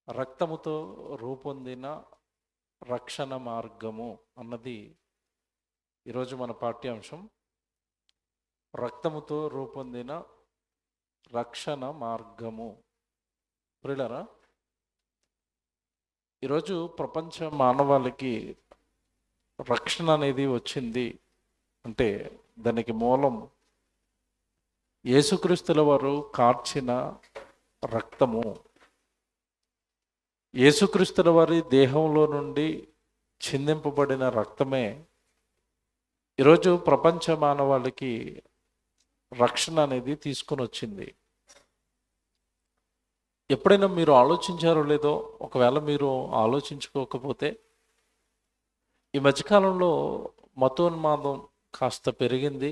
రక్తముతో రూపొందిన రక్షణ మార్గము అన్నది ఈరోజు మన పాఠ్యాంశం. రక్తముతో రూపొందిన రక్షణ మార్గము. ప్రియులారా, ఈరోజు ప్రపంచ మానవాళికి రక్షణ అనేది వచ్చింది అంటే దానికి మూలం యేసుక్రీస్తుల వారు కార్చిన రక్తము. యేసుక్రీస్తుల వారి దేహంలో నుండి చిందింపబడిన రక్తమే ఈరోజు ప్రపంచ మానవాళికి రక్షణ అనేది తీసుకొని వచ్చింది. ఎప్పుడైనా మీరు ఆలోచించారో లేదో, ఒకవేళ మీరు ఆలోచించుకోకపోతే, ఈ మధ్యకాలంలో మతోన్మాదం కాస్త పెరిగింది.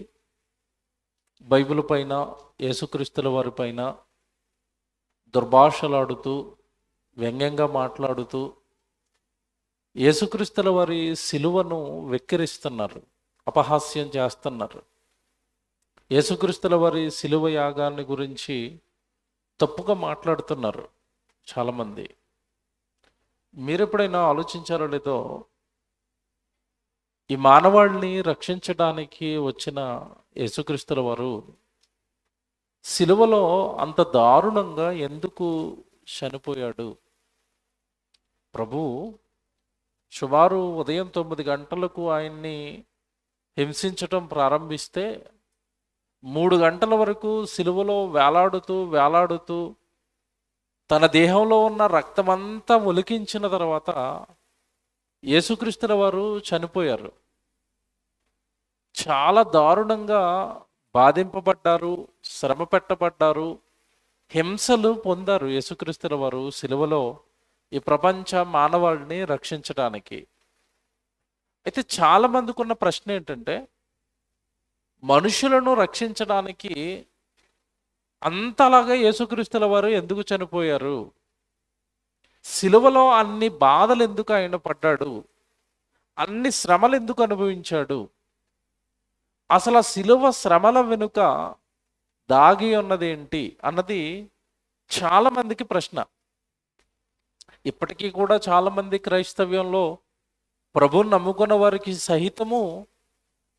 బైబిల్ పైన, యేసుక్రీస్తుల వారి పైన దుర్భాషలాడుతూ, వ్యంగ్యంగా మాట్లాడుతూ యేసుక్రీస్తుల వారి సిలువను వెక్కిరిస్తున్నారు, అపహాస్యం చేస్తున్నారు. యేసుక్రీస్తుల వారి సిలువ యాగాన్ని గురించి తప్పుగా మాట్లాడుతున్నారు చాలామంది. మీరెప్పుడైనా ఆలోచించారో లేదో, ఈ మానవాళిని రక్షించడానికి వచ్చిన యేసుక్రీస్తుల వారు సిలువలో అంత దారుణంగా ఎందుకు చనిపోయాడు? ప్రభు సుమారు ఉదయం 9 గంటలకు ఆయన్ని హింసించటం ప్రారంభిస్తే 3 గంటల వరకు సిలువలో వేలాడుతూ తన దేహంలో ఉన్న రక్తమంతా ఒలికించిన తర్వాత యేసుక్రీస్తుల వారు చనిపోయారు. చాలా దారుణంగా బాధింపబడ్డారు, శ్రమ పెట్టబడ్డారు, హింసలు పొందారు యేసుక్రీస్తుల వారు సిలువలో ఈ ప్రపంచ మానవాళిని రక్షించడానికి. అయితే చాలా మందికి ఉన్న ప్రశ్న ఏంటంటే, మనుషులను రక్షించడానికి అంతలాగా యేసుక్రీస్తుల వారు ఎందుకు చనిపోయారు? సిలువలో అన్ని బాధలు ఎందుకు ఆయన పడ్డాడు? అన్ని శ్రమలు ఎందుకు అనుభవించాడు? అసలు ఆ సిలువ శ్రమల వెనుక దాగి ఉన్నదేంటి అన్నది చాలా మందికి ప్రశ్న. ఇప్పటికీ కూడా చాలామంది క్రైస్తవ్యంలో ప్రభువుని నమ్ముకున్న వారికి సహితము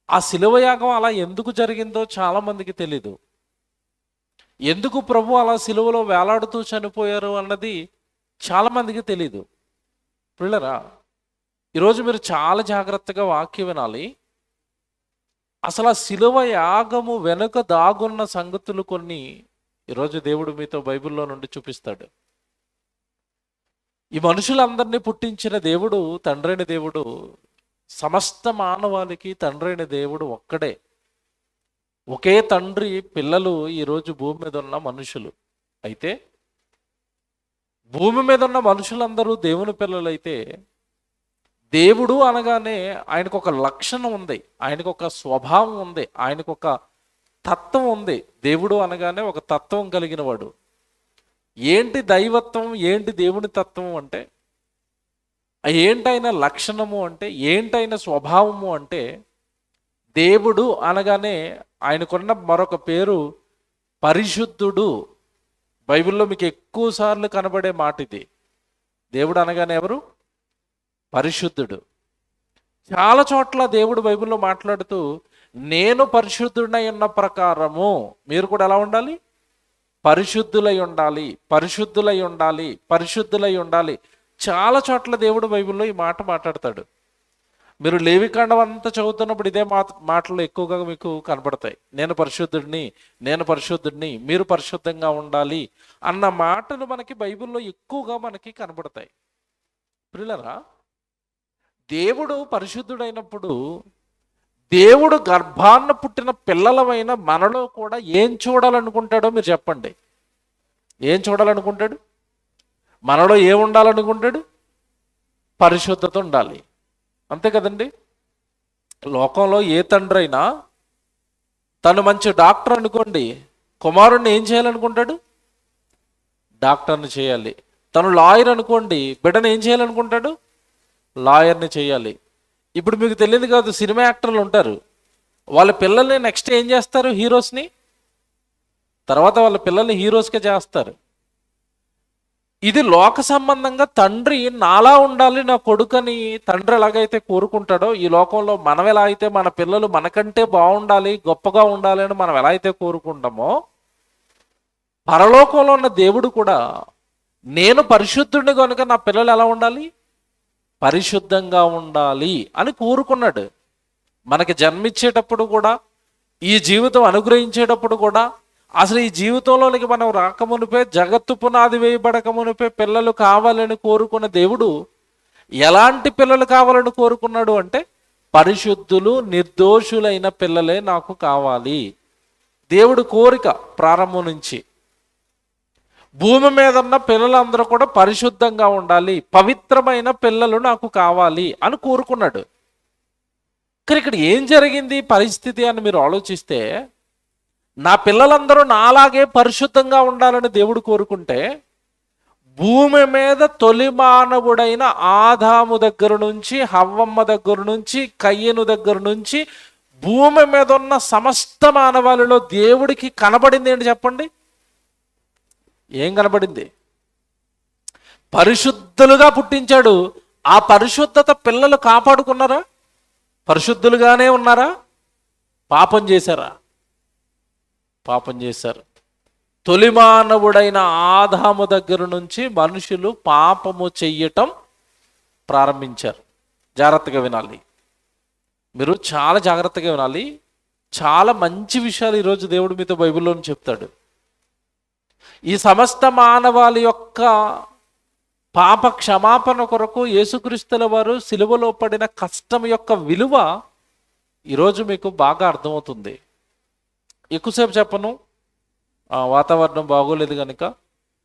ఆ సిలువ యాగం అలా ఎందుకు జరిగిందో చాలామందికి తెలీదు. ఎందుకు ప్రభు అలా సిలువలో వేలాడుతూ చనిపోయారు అన్నది చాలామందికి తెలీదు. పిల్లరా, ఈరోజు మీరు చాలా జాగ్రత్తగా వాక్యం వినాలి. అసలు ఆ సిలువ యాగము వెనుక దాగున్న సంగతులు కొన్ని ఈరోజు దేవుడు మీతో బైబిల్లో నుండి చూపిస్తాడు. ఈ మనుషులందరినీ పుట్టించిన దేవుడు, తండ్రైన దేవుడు, సమస్త మానవాళికి తండ్రైన దేవుడు ఒక్కడే. ఒకే తండ్రి పిల్లలు ఈరోజు భూమి మీద ఉన్న మనుషులు. అయితే భూమి మీద ఉన్న మనుషులందరూ దేవుని పిల్లలైతే, దేవుడు అనగానే ఆయనకు ఒక లక్షణం ఉంది, ఆయనకు ఒక స్వభావం ఉంది, ఆయనకు ఒక తత్వం ఉంది. దేవుడు అనగానే ఒక తత్వం కలిగిన వాడు. ఏంటి దైవత్వం, ఏంటి దేవుని తత్వం అంటే, ఏంటైన లక్షణము అంటే, ఏంటైన స్వభావము అంటే, దేవుడు అనగానే ఆయనకున్న మరొక పేరు పరిశుద్ధుడు. బైబిల్లో మీకు ఎక్కువ సార్లు కనబడే మాట ఇది. దేవుడు అనగానే ఎవరు? పరిశుద్ధుడు. చాలా చోట్ల దేవుడు బైబిల్లో మాట్లాడుతూ, నేను పరిశుద్ధుడై ఉన్న ప్రకారము మీరు కూడా ఎలా ఉండాలి? పరిశుద్ధులై ఉండాలి, పరిశుద్ధులై ఉండాలి, పరిశుద్ధులై ఉండాలి. చాలా చోట్ల దేవుడు బైబిల్లో ఈ మాట మాట్లాడతాడు. మీరు లేవికాండం అంతా చదువుతున్నప్పుడు ఇదే మాటలు ఎక్కువగా మీకు కనబడతాయి. నేను పరిశుద్ధుడిని, నేను పరిశుద్ధుడిని, మీరు పరిశుద్ధంగా ఉండాలి అన్న మాటలు మనకి బైబిల్లో ఎక్కువగా మనకి కనబడతాయి. ప్రియులారా, దేవుడు పరిశుద్ధుడైనప్పుడు, దేవుడు గర్భాన్న పుట్టిన పిల్లలమైన మనలో కూడా ఏం చూడాలనుకుంటాడో మీరు చెప్పండి. ఏం చూడాలనుకుంటాడు? మనలో ఏం ఉండాలనుకుంటాడు? పరిశుద్ధత ఉండాలి. అంతే కదండి. లోకంలో ఏ తండ్రి అయినా తను మంచి డాక్టర్ అనుకోండి, కుమారుణ్ణి ఏం చేయాలనుకుంటాడు? డాక్టర్ని చేయాలి. తను లాయర్ అనుకోండి, బిడ్డను ఏం చేయాలనుకుంటాడు? లాయర్ని చేయాలి. ఇప్పుడు మీకు తెలియదు కాదు, సినిమా యాక్టర్లు ఉంటారు, వాళ్ళ పిల్లల్ని నెక్స్ట్ ఏం చేస్తారు? హీరోస్ని. తర్వాత వాళ్ళ పిల్లల్ని హీరోస్గా చేస్తారు. ఇది లోక సంబంధంగా తండ్రి నాలా ఉండాలి నా కొడుకని తండ్రి ఎలాగైతే కోరుకుంటాడో, ఈ లోకంలో మనం ఎలా అయితే మన పిల్లలు మనకంటే బాగుండాలి, గొప్పగా ఉండాలి అని మనం ఎలా అయితే కోరుకుంటామో, పరలోకంలో ఉన్న దేవుడు కూడా నేను పరిశుద్ధుడిని కనుక నా పిల్లలు ఎలా ఉండాలి, పరిశుద్ధంగా ఉండాలి అని కోరుకున్నాడు. మనకి జన్మించేటప్పుడు కూడా, ఈ జీవితం అనుగ్రహించేటప్పుడు కూడా, అసలు ఈ జీవితంలోనికి మనం రాకమునిపే, జగత్తు పునాది వేయబడక మునిపే పిల్లలు కావాలని కోరుకున్న దేవుడు ఎలాంటి పిల్లలు కావాలని కోరుకున్నాడు అంటే, పరిశుద్ధులు నిర్దోషులైన పిల్లలే నాకు కావాలి. దేవుడు కోరిక ప్రారంభం నుంచి. భూమి మీద ఉన్న పిల్లలందరూ కూడా పరిశుద్ధంగా ఉండాలి, పవిత్రమైన పిల్లలు నాకు కావాలి అని కోరుకున్నాడు. కానీ ఇక్కడ ఏం జరిగింది పరిస్థితి అని మీరు ఆలోచిస్తే, నా పిల్లలందరూ నాలాగే పరిశుద్ధంగా ఉండాలని దేవుడు కోరుకుంటే, భూమి మీద తొలి మానవుడైన ఆదాము దగ్గర నుంచి, హవ్వమ్మ దగ్గర నుంచి, కయ్యను దగ్గర నుంచి, భూమి మీద ఉన్న సమస్త మానవాళిలో దేవుడికి కనబడింది ఏంటి చెప్పండి? ఏం కనబడింది? పరిశుద్ధులుగా పుట్టించాడు. ఆ పరిశుద్ధత పిల్లలు కాపాడుకున్నారా? పరిశుద్ధులుగానే ఉన్నారా? పాపం చేశారా? పాపం చేశారు. తొలి మానవుడైన ఆదాము దగ్గర నుంచి మనుషులు పాపము చెయ్యటం ప్రారంభించారు. జాగ్రత్తగా వినాలి, మీరు చాలా జాగ్రత్తగా వినాలి. చాలా మంచి విషయాలు ఈరోజు దేవుడు మీతో బైబిల్లోని చెప్తాడు. ఈ సమస్త మానవాళి యొక్క పాప క్షమాపణ కొరకు యేసుక్రీస్తుల వారు సిలువలో పడిన కష్టం యొక్క విలువ ఈరోజు మీకు బాగా అర్థమవుతుంది. ఎక్కువసేపు చెప్పను, వాతావరణం బాగోలేదు కనుక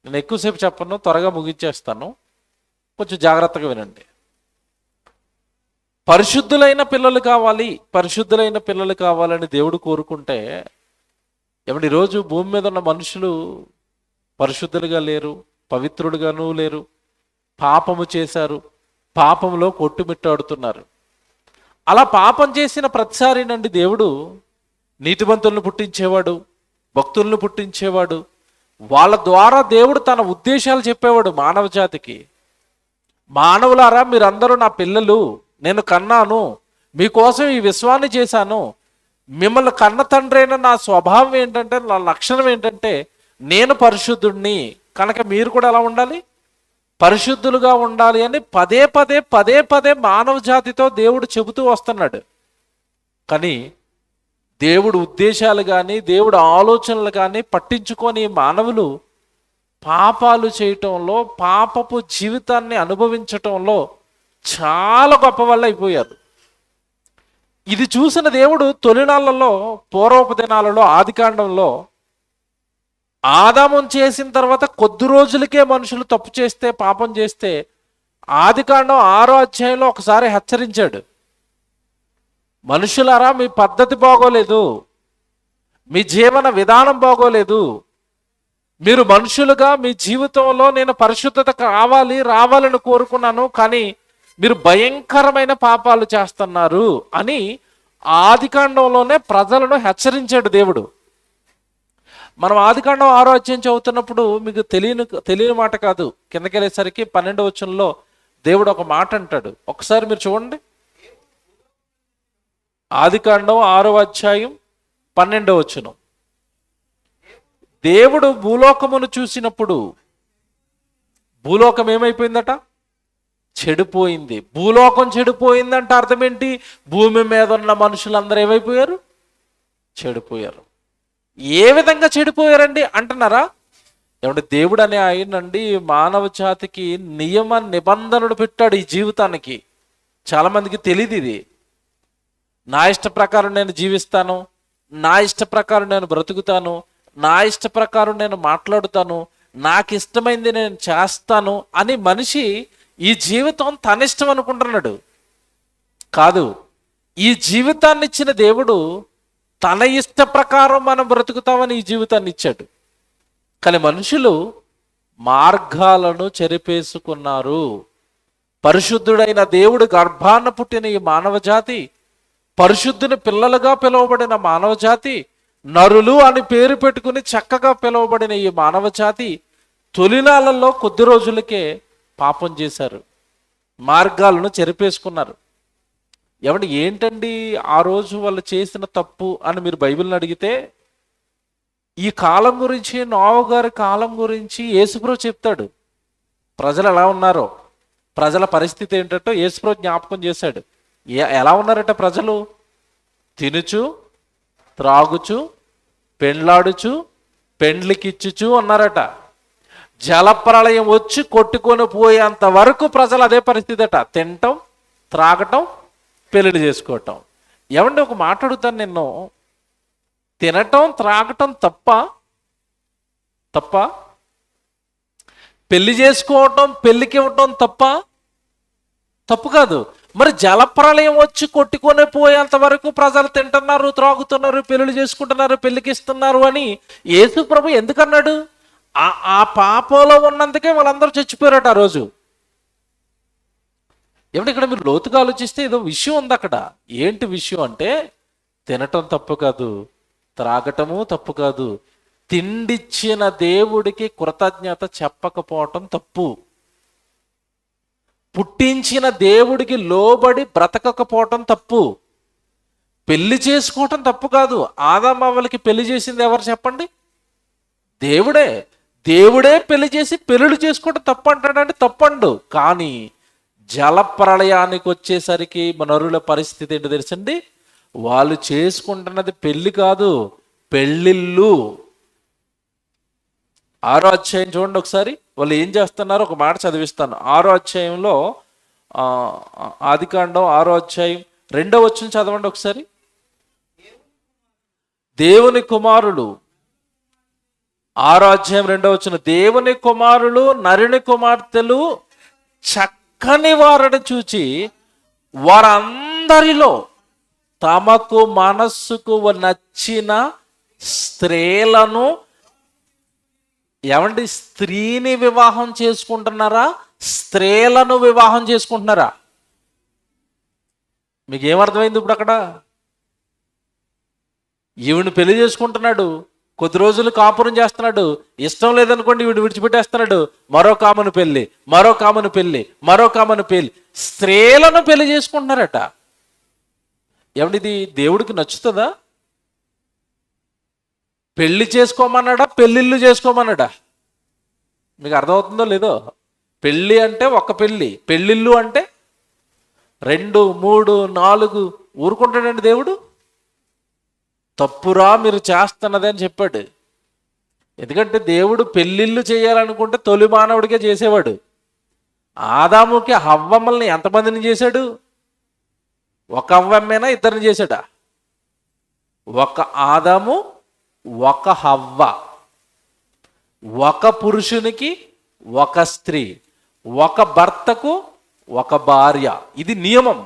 నేను ఎక్కువసేపు చెప్పను, త్వరగా ముగించేస్తాను. కొంచెం జాగ్రత్తగా వినండి. పరిశుద్ధులైన పిల్లలు కావాలి, పరిశుద్ధులైన పిల్లలు కావాలని దేవుడు కోరుకుంటే, ఏమంటే ఈరోజు భూమి మీద ఉన్న మనుషులు పరిశుద్ధులుగా లేరు, పవిత్రులుగానూ లేరు, పాపము చేశారు, పాపంలో కొట్టుమిట్టాడుతున్నారు. అలా పాపం చేసిన ప్రతిసారి నుండి దేవుడు నీతిమంతులను పుట్టించేవాడు, భక్తులను పుట్టించేవాడు. వాళ్ళ ద్వారా దేవుడు తన ఉద్దేశాలు చెప్పేవాడు మానవ జాతికి. మానవులారా, మీరందరూ నా పిల్లలు, నేను కన్నాను, మీకోసం ఈ విశ్వాన్ని చేశాను. మిమ్మల్ని కన్న తండ్రి అయిన నా స్వభావం ఏంటంటే, నా లక్షణం ఏంటంటే, నేను పరిశుద్ధుడిని కనుక మీరు కూడా ఎలా ఉండాలి, పరిశుద్ధులుగా ఉండాలి అని పదే పదే పదే పదే మానవ జాతితో దేవుడు చెబుతూ వస్తున్నాడు. కానీ దేవుడు ఉద్దేశాలు కానీ, దేవుడు ఆలోచనలు కానీ పట్టించుకొని మానవులు పాపాలు చేయటంలో, పాపపు జీవితాన్ని అనుభవించటంలో చాలా గొప్ప వాళ్ళు అయిపోయారు. ఇది చూసిన దేవుడు తొలినాళ్లలో, పూర్వపు దినాలలో, ఆదికాండంలో ఆదాము చేసిన తర్వాత కొద్ది రోజులకే మనుషులు తప్పు చేస్తే, పాపం చేస్తే, ఆదికాండం 6వ అధ్యాయంలో ఒకసారి హెచ్చరించాడు. మనుషులారా, మీ పద్ధతి బాగోలేదు, మీ జీవన విధానం బాగోలేదు, మీరు మనుషులుగా మీ జీవితంలో నేను పరిశుద్ధత రావాలని కోరుకున్నాను, కానీ మీరు భయంకరమైన పాపాలు చేస్తున్నారు అని ఆదికాండంలోనే ప్రజలను హెచ్చరించాడు దేవుడు. మనం ఆదికాండం 6వ అధ్యాయం చదువుతున్నప్పుడు మీకు తెలియని మాట కాదు, కిందకి వెళ్ళేసరికి 12వ వచనంలో దేవుడు ఒక మాట అంటాడు. ఒకసారి మీరు చూడండి, ఆదికాండం 6వ అధ్యాయం 12వ వచనం. దేవుడు భూలోకమును చూసినప్పుడు, భూలోకం ఏమైపోయిందట? చెడిపోయింది. భూలోకం చెడిపోయిందంటే అర్థం ఏంటి? భూమి మీద ఉన్న మనుషులందరూ ఏమైపోయారు? చెడిపోయారు. ఏ విధంగా చెడిపోయారండి అంటున్నారా? ఏమంటే దేవుడు అనే ఆయనండి మానవ జాతికి నియమ నిబంధనలు పెట్టాడు ఈ జీవితానికి. చాలా మందికి తెలియదు ఇది. నా ఇష్ట ప్రకారం నేను జీవిస్తాను, నా ఇష్ట ప్రకారం నేను బ్రతుకుతాను, నా ఇష్ట ప్రకారం నేను మాట్లాడుతాను, నాకు ఇష్టమైంది నేను చేస్తాను అని మనిషి ఈ జీవితం తన ఇష్టం అనుకుంటున్నాడు. కాదు, ఈ జీవితాన్ని ఇచ్చిన దేవుడు తన ఇష్ట ప్రకారం మనం బ్రతుకుతామని ఈ జీవితాన్ని ఇచ్చాడు. కానీ మనుషులు మార్గాలను చెరిపేసుకున్నారు. పరిశుద్ధుడైన దేవుడు గర్భాన పుట్టిన ఈ మానవ జాతి, పరిశుద్ధుని పిల్లలుగా పిలువబడిన మానవ జాతి, నరులు అని పేరు పెట్టుకుని చక్కగా పిలువబడిన ఈ మానవ జాతి తొలినాళ్ళల్లో కొద్ది రోజులకే పాపం చేశారు, మార్గాలను చెరిపేసుకున్నారు. ఏమంటే ఏంటండి ఆ రోజు వాళ్ళు చేసిన తప్పు అని మీరు బైబిల్ని అడిగితే, ఈ కాలం గురించి, నోవహు గారి కాలం గురించి యేసుప్రభు చెప్తాడు. ప్రజలు ఎలా ఉన్నారో, ప్రజల పరిస్థితి ఏంటంటో యేసుప్రభు జ్ఞాపకం చేశాడు. ఎలా ఉన్నారట ప్రజలు? తినుచు, త్రాగుచు, పెండ్లాడుచు, పెండ్లికిచ్చుచు అన్నారట. జలప్రళయం వచ్చి కొట్టుకొని పోయేంత వరకు ప్రజలు అదే పరిస్థితి అట. తినటం, త్రాగటం, పెళ్లి చేసుకోవటం. ఏమంటే ఒక మాట అడుగుతాను నిన్ను, తినటం త్రాగటం తప్ప? పెళ్లి చేసుకోవటం, పెళ్లికి ఇవ్వటం తప్పు కాదు. మరి జలప్రళయం వచ్చి కొట్టుకొని పోయేంత వరకు ప్రజలు తింటున్నారు, త్రాగుతున్నారు, పెళ్లి చేసుకుంటున్నారు, పెళ్లికి ఇస్తున్నారు అని యేసు ప్రభు ఎందుకన్నాడు? ఆ పాపంలో ఉన్నందుకే వాళ్ళందరూ చచ్చిపోయారట ఆ రోజు. ఏమంటే ఇక్కడ మీరు లోతుగా ఆలోచిస్తే ఏదో విషయం ఉంది అక్కడ. ఏంటి విషయం అంటే, తినటం తప్పు కాదు, త్రాగటము తప్పు కాదు, తిండిచ్చిన దేవుడికి కృతజ్ఞత చెప్పకపోవటం తప్పు, పుట్టించిన దేవుడికి లోబడి బ్రతకకపోవటం తప్పు, పెళ్లి చేసుకోవటం తప్పు కాదు. ఆదామవ్వలకి పెళ్లి చేసింది ఎవరు చెప్పండి? దేవుడే పెళ్లి చేసి పెళ్లి చేసుకోవటం తప్పు అంటాడంటే తప్పండు. కానీ జలప్రళయానికి వచ్చేసరికి నరుల పరిస్థితి ఏంటో తెలుసండి? వాళ్ళు చేసుకుంటున్నది పెళ్లి కాదు, పెళ్ళిళ్ళు. 6వ అధ్యాయం చూడండి ఒకసారి, వాళ్ళు ఏం చేస్తున్నారు ఒక మాట చదివిస్తాను. 6వ అధ్యాయంలో ఆదికాండం 6వ అధ్యాయం 2వ వచనం చదవండి ఒకసారి. దేవుని కుమారులు, 6వ అధ్యాయం 2వ వచనం, దేవుని కుమారులు నరుని కుమార్తెలు చక్కని వారిని చూచి వారందరిలో తమకు మనస్సుకు నచ్చిన స్త్రీలను, ఏమండి స్త్రీని వివాహం చేసుకుంటున్నారా, స్త్రీలను వివాహం చేసుకుంటున్నారా? మీకు ఏమర్థమైంది ఇప్పుడు అక్కడ? ఈవిని పెళ్లి చేసుకుంటున్నాడు, కొద్ది రోజులు కాపురం చేస్తున్నాడు, ఇష్టం లేదనుకోండి వీడు విడిచిపెట్టేస్తున్నాడు, మరో కామను పెళ్లి, మరో కామను పెళ్లి, మరో కామను పెళ్లి, స్త్రీలను పెళ్లి చేసుకుంటున్నారట. ఏమండి ఇది దేవుడికి నచ్చుతుందా? పెళ్లి చేసుకోమన్నాడా, పెళ్ళిళ్ళు చేసుకోమన్నాడా? మీకు అర్థమవుతుందో లేదో? పెళ్ళి అంటే ఒక పెళ్ళి, పెళ్ళిళ్ళు అంటే 2, 3, 4 ఊరుకుంటాడండి దేవుడు? తప్పురా మీరు చేస్తున్నది అని చెప్పాడు. ఎందుకంటే దేవుడు పెళ్ళిళ్ళు చేయాలనుకుంటే తొలి మానవుడికే చేసేవాడు. ఆదాముకి హవ్వమ్మల్ని ఎంతమందిని చేశాడు? ఒక హవ్వమ్మేనా, ఇద్దరిని చేశాడా? ఒక ఆదాము, ఒక హవ్వ, ఒక పురుషునికి ఒక స్త్రీ, ఒక భర్తకు ఒక భార్య. ఇది నియమం.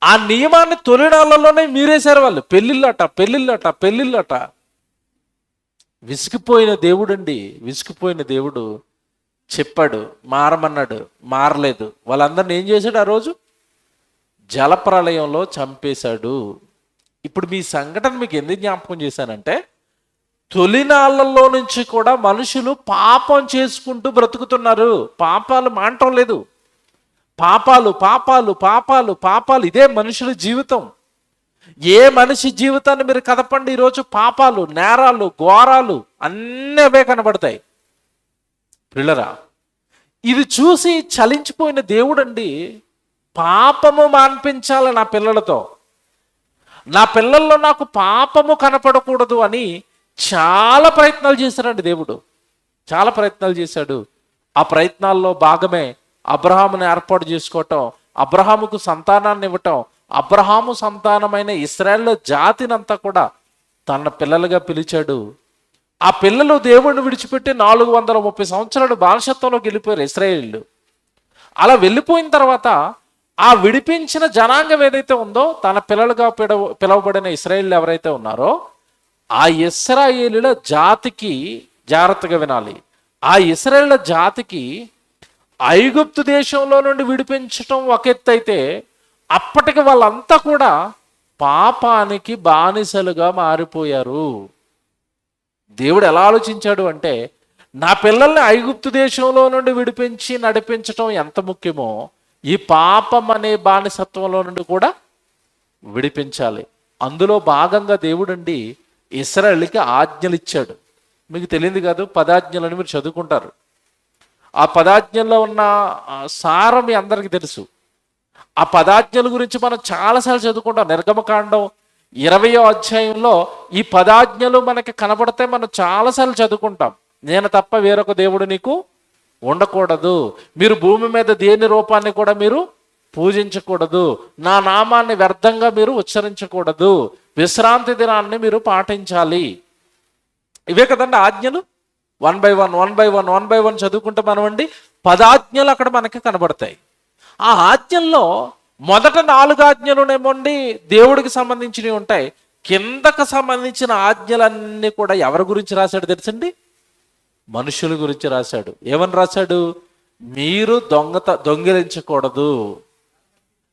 ఆ నియమాన్ని తొలినాళ్ళలోనే మీరేశారు వాళ్ళు. పెళ్ళిళ్ళట. విసిగిపోయిన దేవుడండి, విసిగిపోయిన దేవుడు చెప్పాడు మారమన్నాడు, మారలేదు. వాళ్ళందరిని ఏం చేశాడు? ఆ రోజు జలప్రళయంలో చంపేశాడు. ఇప్పుడు మీ సంఘటన మీకు ఎందుకు జ్ఞాపకం చేశానంటే, తొలినాళ్ళల్లో నుంచి కూడా మనుషులు పాపం చేసుకుంటూ బ్రతుకుతున్నారు. పాపాలు మానటం లేదు. పాపాలు ఇదే మనుషుల జీవితం. ఏ మనిషి జీవితాన్ని మీరు కదపండి ఈరోజు, పాపాలు, నేరాలు, ఘోరాలు అన్నీ అవే కనబడతాయి. పిల్లరా, ఇది చూసి చలించిపోయిన దేవుడండి పాపము మాన్పించాలి నా పిల్లలతో, నా పిల్లల్లో నాకు పాపము కనపడకూడదు అని చాలా ప్రయత్నాలు చేశాడండి దేవుడు. చాలా ప్రయత్నాలు చేశాడు. ఆ ప్రయత్నాల్లో భాగమే అబ్రహాముని ఏర్పాటు చేసుకోవటం, అబ్రహాముకు సంతానాన్ని ఇవ్వటం, అబ్రహాము సంతానమైన ఇశ్రాయేలు జాతినంతా కూడా తన పిల్లలుగా పిలిచాడు. ఆ పిల్లలు దేవుడిని విడిచిపెట్టి 430 సంవత్సరాలు బానిసత్వంలోకి వెళ్ళిపోయారు ఇశ్రాయేలీయులు. అలా వెళ్ళిపోయిన తర్వాత ఆ విడిపించిన జనాంగం ఏదైతే ఉందో, తన పిల్లలుగా పిలువబడిన ఇశ్రాయేలీయులు ఎవరైతే ఉన్నారో, ఆ ఇశ్రాయేలీయుల జాతికి, జాగ్రత్తగా వినాలి, ఆ ఇశ్రాయేలీయుల జాతికి ఐగుప్తు దేశంలో నుండి విడిపించటం ఒక ఎత్తు అయితే, అప్పటికి వాళ్ళంతా కూడా పాపానికి బానిసలుగా మారిపోయారు. దేవుడు ఎలా ఆలోచించాడు అంటే, నా పిల్లల్ని ఐగుప్తు దేశంలో నుండి విడిపించి నడిపించటం ఎంత ముఖ్యమో, ఈ పాపం అనే బానిసత్వంలో నుండి కూడా విడిపించాలి. అందులో భాగంగా దేవుడండి ఇశ్రాయేలుకి ఆజ్ఞలు ఇచ్చాడు. మీకు తెలియదు కాదు, 10 ఆజ్ఞలని మీరు చదువుకుంటారు. ఆ 10 ఆజ్ఞల్లో ఉన్న సారం మీ అందరికీ తెలుసు. ఆ 10 ఆజ్ఞల గురించి మనం చాలాసార్లు చదువుకుంటాం. నిర్గమకాండం 20వ అధ్యాయంలో ఈ 10 ఆజ్ఞలు మనకి కనబడితే మనం చాలాసార్లు చదువుకుంటాం. నేను తప్ప వేరొక దేవుడు నీకు ఉండకూడదు, మీరు భూమి మీద దేని రూపాన్ని కూడా మీరు పూజించకూడదు, నా నామాన్ని వ్యర్థంగా మీరు ఉచ్చరించకూడదు, విశ్రాంతి దినాన్ని మీరు పాటించాలి. ఇవే కదండి ఆజ్ఞలు. 1 by 1 చదువుకుంటే మనం అండి 10 ఆజ్ఞలు అక్కడ మనకి కనబడతాయి. ఆ ఆజ్ఞల్లో మొదట 4 ఆజ్ఞలునేమోండి దేవుడికి సంబంధించినవి ఉంటాయి. కిందకు సంబంధించిన ఆజ్ఞలన్నీ కూడా ఎవరి గురించి రాశాడు తెలుసండి? మనుషుల గురించి రాశాడు. ఏమని రాశాడు? మీరు దొంగిలించకూడదు,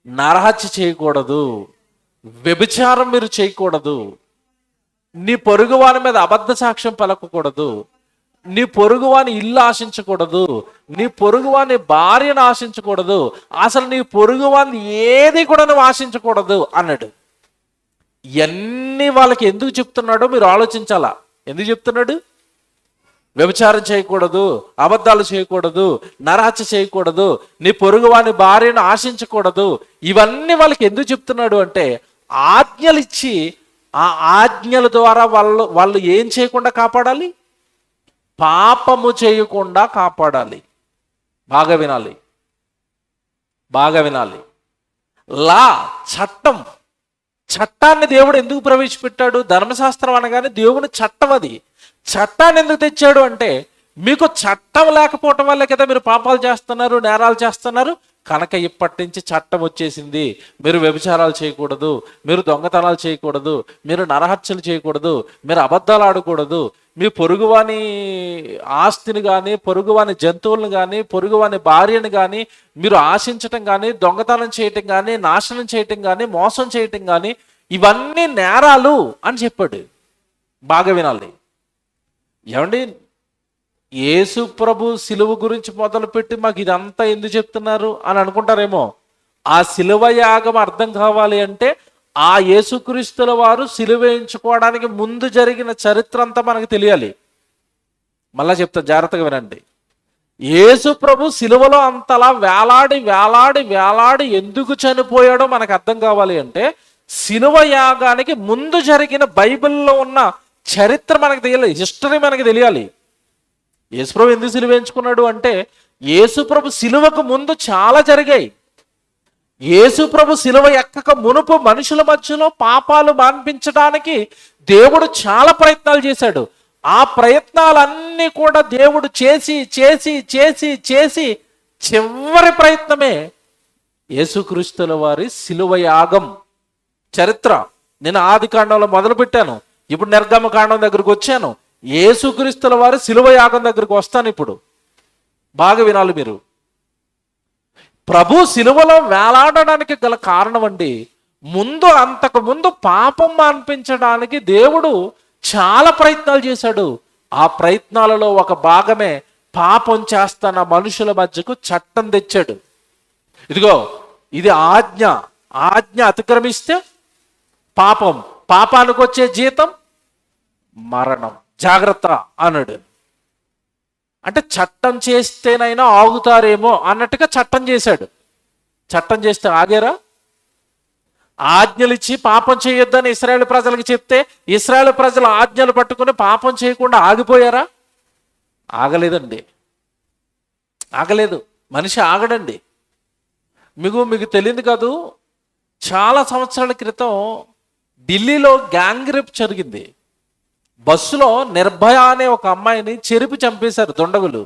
నరహత్య చేయకూడదు, వ్యభిచారం మీరు చేయకూడదు, నీ పొరుగువాని మీద అబద్ధ సాక్ష్యం పలకకూడదు, నీ పొరుగువాని ఇల్లు ఆశించకూడదు, నీ పొరుగువాని భార్యను ఆశించకూడదు, అసలు నీ పొరుగువాని ఏది కూడా నువ్వు ఆశించకూడదు అన్నాడు. ఇవన్నీ వాళ్ళకి ఎందుకు చెప్తున్నాడో మీరు ఆలోచించాలా. ఎందుకు చెప్తున్నాడు? వ్యభిచారం చేయకూడదు, అబద్ధాలు చేయకూడదు, నరహత్య చేయకూడదు, నీ పొరుగువాని భార్యను ఆశించకూడదు. ఇవన్నీ వాళ్ళకి ఎందుకు చెప్తున్నాడు అంటే, ఆజ్ఞలు ఇచ్చి ఆ ఆజ్ఞల ద్వారా వాళ్ళు ఏం చేయకుండా కాపాడాలి? పాపము చేయకుండా కాపాడాలి. బాగా వినాలి, బాగా వినాలి. చట్టాన్ని దేవుడు ఎందుకు ప్రవేశపెట్టాడు? ధర్మశాస్త్రం అనగానే దేవుని చట్టం అది. చట్టాన్ని ఎందుకు తెచ్చాడు అంటే, మీకు చట్టం లేకపోవటం వల్లే కదా మీరు పాపాలు చేస్తున్నారు, నేరాలు చేస్తున్నారు. కనుక ఇప్పటి నుంచి చట్టం వచ్చేసింది. మీరు వ్యభిచారాలు చేయకూడదు, మీరు దొంగతనాలు చేయకూడదు, మీరు నరహత్యలు చేయకూడదు, మీరు అబద్ధాలు ఆడకూడదు, మీ పొరుగువాని ఆస్తిని కానీ, పొరుగువాని జంతువులను కానీ, పొరుగువాని భార్యను కానీ మీరు ఆశించటం కానీ, దొంగతనం చేయటం కానీ, నాశనం చేయటం కానీ, మోసం చేయటం కానీ ఇవన్నీ నేరాలు అని చెప్పాడు. బాగా వినాలి. ఏమండి, యేసు ప్రభు సిలువ గురించి మొదలుపెట్టి మాకు ఇదంతా ఎందుకు చెప్తున్నారు అని అనుకుంటారేమో. ఆ సిలువ యాగం అర్థం కావాలి అంటే ఆ యేసుక్రీస్తుల వారు సిలువ వేయించుకోవడానికి ముందు జరిగిన చరిత్ర అంతా మనకు తెలియాలి. మళ్ళా చెప్తా, జాగ్రత్తగా వినండి. యేసు ప్రభు సిలువలో అంతలా వేలాడి వేలాడి వేలాడి ఎందుకు చనిపోయాడో మనకు అర్థం కావాలి అంటే సిలువ యాగానికి ముందు జరిగిన బైబిల్లో ఉన్న చరిత్ర మనకు తెలియాలి, హిస్టరీ మనకు తెలియాలి. యేసుప్రభు ఎందుకు సిలువ వేయించుకున్నాడు అంటే యేసుప్రభు సిలువకు ముందు చాలా జరిగాయి. యేసుప్రభు సిలువ ఎక్కక మునుపు మనుషుల మధ్యలో పాపాలు మాన్పించడానికి దేవుడు చాలా ప్రయత్నాలు చేశాడు. ఆ ప్రయత్నాలన్నీ కూడా దేవుడు చేసి చేసి చేసి చేసి చివరి ప్రయత్నమే యేసుక్రీస్తుల వారి సిలువ యాగం చరిత్ర. నేను ఆది కాండంలో మొదలు పెట్టాను, ఇప్పుడు నిర్గమ కాండం దగ్గరకు వచ్చాను, యేసుక్రీస్తుల వారి సిలువ యాగం దగ్గరకు వస్తాను. ఇప్పుడు బాగా వినాలి మీరు. ప్రభు సిలువలో వేలాడడానికి గల కారణం అండి, అంతకు ముందు పాపం మాన్పించడానికి దేవుడు చాలా ప్రయత్నాలు చేశాడు. ఆ ప్రయత్నాలలో ఒక భాగమే పాపం చేస్తున్న మనుషుల మధ్యకు చట్టం తెచ్చాడు. ఇదిగో ఇది ఆజ్ఞ అతిక్రమిస్తే పాపం, పాపానికి వచ్చే జీతం మరణం, జాగ్రత్త అన్నాడు. అంటే చట్టం చేస్తేనైనా ఆగుతారేమో అన్నట్టుగా చట్టం చేశాడు. చట్టం చేస్తే ఆగారా? ఆజ్ఞలు ఇచ్చి పాపం చేయొద్దని ఇశ్రాయేలు ప్రజలకు చెప్తే ఇశ్రాయేలు ప్రజలు ఆజ్ఞలు పట్టుకుని పాపం చేయకుండా ఆగిపోయారా? ఆగలేదండి, ఆగలేదు. మనిషి ఆగడండి. మీకు తెలియదు కాదు, చాలా సంవత్సరాల క్రితం ఢిల్లీలో గ్యాంగ్ రేప్ జరిగింది. బస్సులో నిర్భయ అనే ఒక అమ్మాయిని చెరిపి చంపేశారు దుండగులు.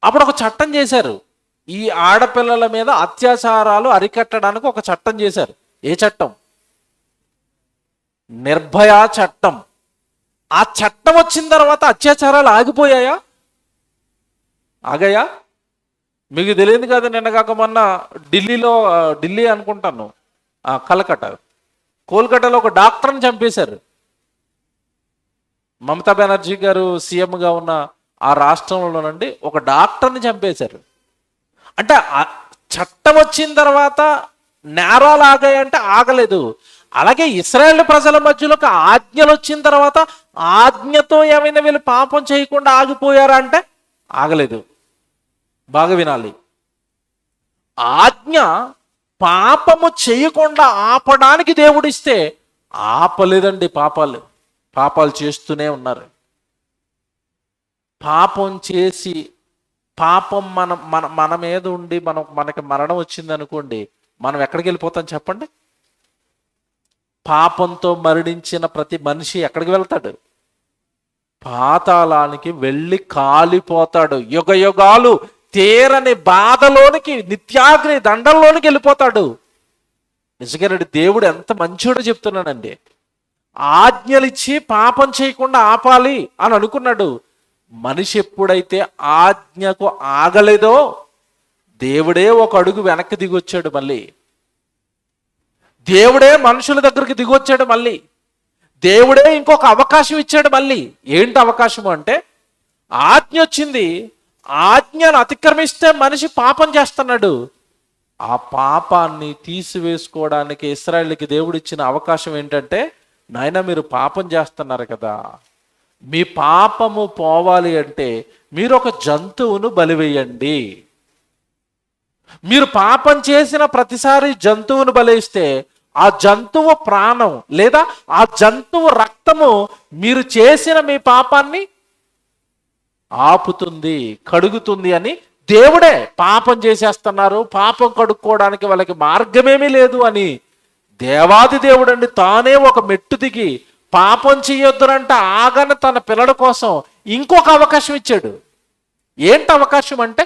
అప్పుడు ఒక చట్టం చేశారు, ఈ ఆడపిల్లల మీద అత్యాచారాలు అరికట్టడానికి ఒక చట్టం చేశారు. ఏ చట్టం? నిర్భయ చట్టం. ఆ చట్టం వచ్చిన తర్వాత అత్యాచారాలు ఆగిపోయాయా? ఆగాయా? మీకు తెలియదు కదా, నిన్న కాక మొన్న ఢిల్లీ అనుకుంటాను, కోల్కతాలో ఒక డాక్టర్ని చంపేశారు. మమతా బెనర్జీ గారు సీఎంగా ఉన్న ఆ రాష్ట్రంలోనండి ఒక డాక్టర్ని చంపేశారు. అంటే చట్టం వచ్చిన తర్వాత నేరాలు ఆగాయంటే ఆగలేదు. అలాగే ఇశ్రాయేల్ ప్రజల మధ్యలోకి ఆజ్ఞలు వచ్చిన తర్వాత ఆజ్ఞతో ఏమైనా వీళ్ళు పాపం చేయకుండా ఆగిపోయారా అంటే ఆగలేదు. బాగా వినాలి. ఆజ్ఞ పాపము చేయకుండా ఆపడానికి దేవుడిస్తే ఆపలేదండి. పాపాలు చేస్తూనే ఉన్నారు. పాపం చేసి పాపం మన మీద ఉండి మనకి మరణం వచ్చింది అనుకోండి, మనం ఎక్కడికి వెళ్ళిపోతాం చెప్పండి? పాపంతో మరణించిన ప్రతి మనిషి ఎక్కడికి వెళ్తాడు? పాతాళానికి వెళ్ళి కాలిపోతాడు. యుగ యుగాలు తీరని బాధలోనికి, నిత్యాగ్ని దండంలోనికి వెళ్ళిపోతాడు. నిజంగానండి, దేవుడు ఎంత మంచోడో చెప్తున్నానండి. ఆజ్ఞలిచ్చి పాపం చేయకుండా ఆపాలి అని అనుకున్నాడు. మనిషి ఎప్పుడైతే ఆజ్ఞకు ఆగలేదో దేవుడే ఒక అడుగు వెనక్కి దిగొచ్చాడు. మళ్ళీ దేవుడే మనుషుల దగ్గరికి దిగొచ్చాడు. మళ్ళీ దేవుడే ఇంకొక అవకాశం ఇచ్చాడు. మళ్ళీ ఏంటి అవకాశం అంటే, ఆజ్ఞ వచ్చింది, ఆజ్ఞను అతిక్రమిస్తే మనిషి పాపం చేస్తున్నాడు. ఆ పాపాన్ని తీసివేసుకోవడానికి ఇశ్రాయేలుకి దేవుడు ఇచ్చిన అవకాశం ఏంటంటే, నాయన మీరు పాపం చేస్తున్నారు కదా, మీ పాపము పోవాలి అంటే మీరు ఒక జంతువును బలివేయండి. మీరు పాపం చేసిన ప్రతిసారి జంతువును బలిస్తే ఆ జంతువు ప్రాణం లేదా ఆ జంతువు రక్తము మీరు చేసిన మీ పాపాన్ని ఆపుతుంది, కడుగుతుంది అని దేవుడే. పాపం చేసేస్తున్నారు, పాపం కడుక్కోవడానికి వాళ్ళకి మార్గమేమీ లేదు అని దేవాది దేవుడండి తానే ఒక మెట్టు దిగి పాపం చేయొద్దునంటే ఆగని తన పిల్లల కోసం ఇంకొక అవకాశం ఇచ్చాడు. ఏంటి అవకాశం అంటే,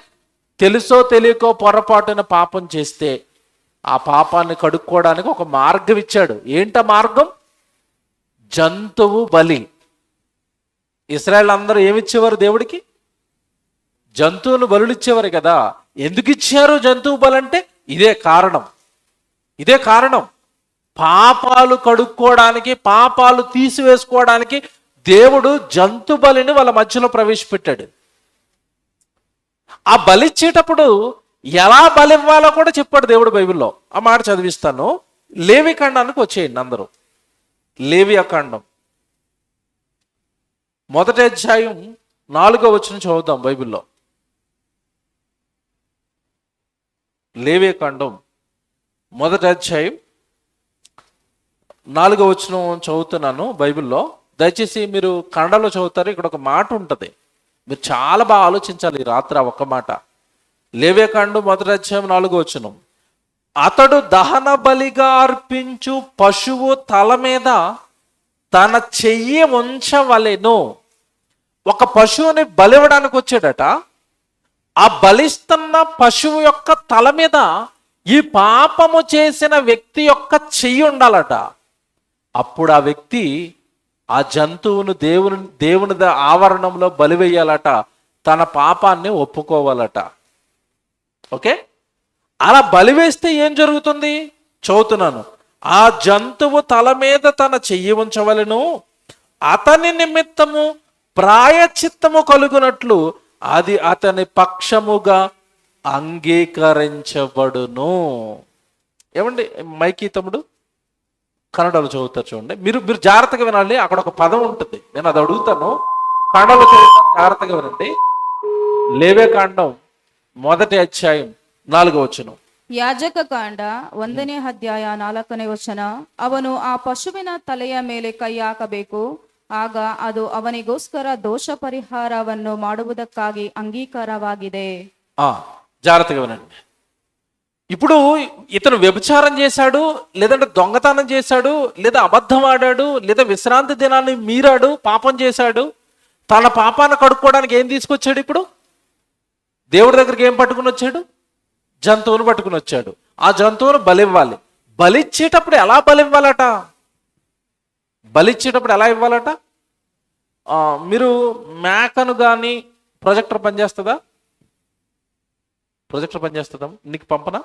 తెలుసో తెలియకో పొరపాటున పాపం చేస్తే ఆ పాపాన్ని కడుక్కోవడానికి ఒక మార్గం ఇచ్చాడు. ఏంట మార్గం? జంతువు బలి. ఇశ్రాయేల్ అందరూ ఏమిచ్చేవారు దేవుడికి? జంతువును బలులు ఇచ్చేవారు కదా. ఎందుకు ఇచ్చారు జంతువు బలి అంటే ఇదే కారణం. పాపాలు కడుక్కోవడానికి, పాపాలు తీసివేసుకోవడానికి దేవుడు జంతు బలిని వాళ్ళ మధ్యలో ప్రవేశపెట్టాడు. ఆ బలిచ్చేటప్పుడు ఎలా బలివ్వాలో కూడా చెప్పాడు దేవుడు బైబిల్లో. ఆ మాట చదివిస్తాను. లేవి ఖండానికి వచ్చేయండి అందరూ. లేవియా ఖండం 1వ అధ్యాయం 4వ వచనం చదువుతాం బైబిల్లో. లేవియా ఖండం 1వ అధ్యాయం 4వ వచనం చదువుతున్నాను బైబిల్లో. దయచేసి మీరు కన్నడలో చదువుతారు. ఇక్కడ ఒక మాట ఉంటుంది, మీరు చాలా బాగా ఆలోచించాలి ఈ రాత్రి. ఒక్క మాట. లేవియా ఖండం 1వ అధ్యాయం 4వ వచనం. అతడు దహన బలిగా అర్పించు పశువు తల మీద తన చెయ్యి ఉంచవలెను. ఒక పశువుని బలివ్వడానికి వచ్చాడట. ఆ బలిస్తున్న పశువు యొక్క తల మీద ఈ పాపము చేసిన వ్యక్తి యొక్క చెయ్యి ఉండాలట. అప్పుడు ఆ వ్యక్తి ఆ జంతువును దేవుని ఆవరణంలో బలివేయాలట. తన పాపాన్ని ఒప్పుకోవాలట. ఓకే, అలా బలివేస్తే ఏం జరుగుతుంది చదువుతున్నాను. ఆ జంతువు తల మీద తన చెయ్యి ఉంచవలెను, అతని నిమిత్తము ప్రాయచిత్తము కలుగునట్లు అది అతని పక్షముగా అంగీకరించబడును. ఏమండి మైకి తమ్ముడు కన్నడలో చదువుతారు చూడండి. మీరు జాగ్రత్తగా వినాలి. అక్కడ ఒక పదం ఉంటుంది, నేను అది అడుగుతాను. కన్నడలో చదువుతాను, జాగ్రత్తగా వినండి. లేవియా కాండం 1వ అధ్యాయం 4వ వచనం. ಯಾಜಕ ಕಾಂಡ 1ನೇ ಅಧ್ಯಾಯ 4ನೇ ವಚನ. ಅವನು ಆ ಪಶುವಿನ ತಲೆಯ ಮೇಲೆ ಕೈ ಹಾಕಬೇಕು, ಆಗ ಅದು ಅವನಿಗೋಸ್ಕರ ದೋಷ ಪರಿಹಾರವನ್ನು ಮಾಡುವುದಕ್ಕಾಗಿ ಅಂಗೀಕಾರವಾಗಿದೆ. జాగ్రత్తగా వినండి. ఇప్పుడు ఇతను వ్యభిచారం చేశాడు, లేదంటే దొంగతనం చేశాడు, లేదా అబద్ధం ఆడాడు, లేదా విశ్రాంతి దినాన్ని మీరాడు, పాపం చేశాడు. తన పాపాన్ని కడుక్కోవడానికి ఏం తీసుకొచ్చాడు? ఇప్పుడు దేవుడి దగ్గరికి ఏం పట్టుకుని వచ్చాడు? జంతువును పట్టుకుని వచ్చాడు. ఆ జంతువును బలివ్వాలి. బలిచ్చేటప్పుడు ఎలా బలివ్వాలట? మీరు మేకను కానీ ప్రొజెక్టర్ పనిచేస్తుందా? నీకు పంపనా?